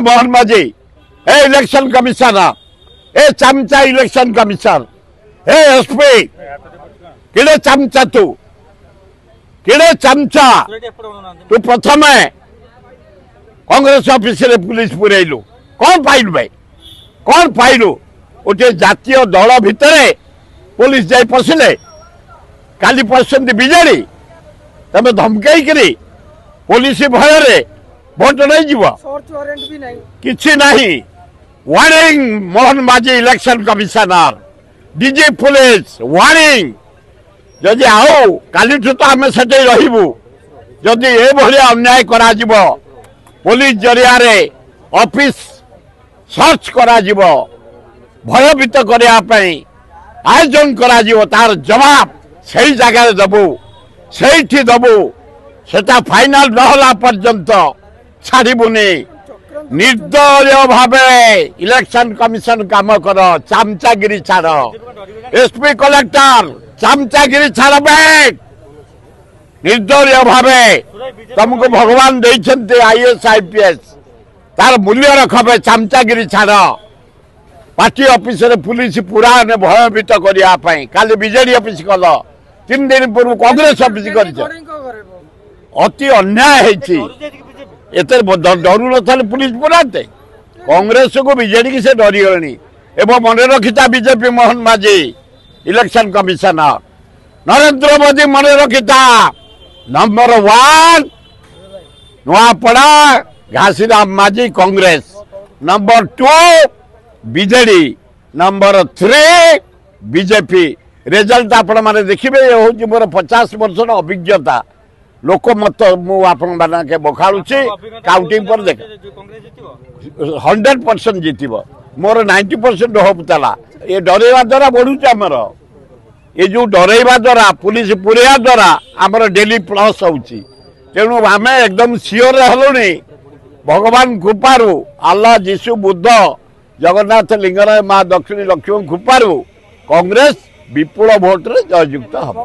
मोहन माझी ए election commissioner ए चमचा election commissioner ए SP किड़े चमचा तू किड़े चमचा तू प्रथम कांग्रेस ऑफिस रे पुलिस पुरैलु कौन पाइलु भाई कौन पाइलु गोटे जातीय दल भितर पुलिस जाई पशिले काली पसंद बिजेडी तमे धमकाई करी पुलिस भय रे भोट नहीं जीव किछि नहीं वार्निंग मोहन माझी election commissioner DG police warning जदि आओ काली तो आम से रही जदि ए भलिया अन्याय करा जीवो पुलिस जरिया रे ऑफिस सर्च करा जीवो भयभीत करने आयोजन करा जीवो तार जवाब सही जगह दबु सही दबु सेटा फाइनल नहला पर्यंत छाड़बुनि निर्दय भावे इलेक्शन कमिशन काम कर चामचागिरी छाड़ एसपी कलेक्टर चामचागिरी छाड़ बैठ निर्दय भावे तुमको भगवान देइछन्ते आईएएस आईपीएस तार मूल्य रखबे चामचागिरी छाड़ पार्टी ऑफिस रे पुलिस पूरा ने भयभीत करिया पई काली बीजेडी ऑफिस कल 3 दिन पूर्व कांग्रेस ऑफिस कर अति अन्याय है एते डरू न पुलिस पुराते कांग्रेस को बीजेडी की से डरी गलनी एवं मन रखिता बीजेपी मोहन माझी इलेक्शन कमिशनर नरेंद्र मोदी मन रखिता नंबर 1 नुआपड़ा घासीराम माझी Congress number 2 BJD number 3 BJP result आपण माने देखिबे होची मोर 50 वर्ष अभिज्ञता लोक मत मु आपण माने के बखाळुची काउंटिंग पर देख 100% जीतिबो मोर 90% होपतला ए डरेवा द्वारा बढ़ुच हमर ये जो डरेवा द्वारा पुलिस पुरिया द्वारा हमर डेली प्लस होची तेणु आमे एकदम सियोर हलुनी भगवान कृपारु अल्लाह जीशु बुद्ध जगन्नाथ लिंगराय माँ दक्षिणी लक्ष्मण कृपारु कांग्रेस विपुल भोट रे जययुक्त हम।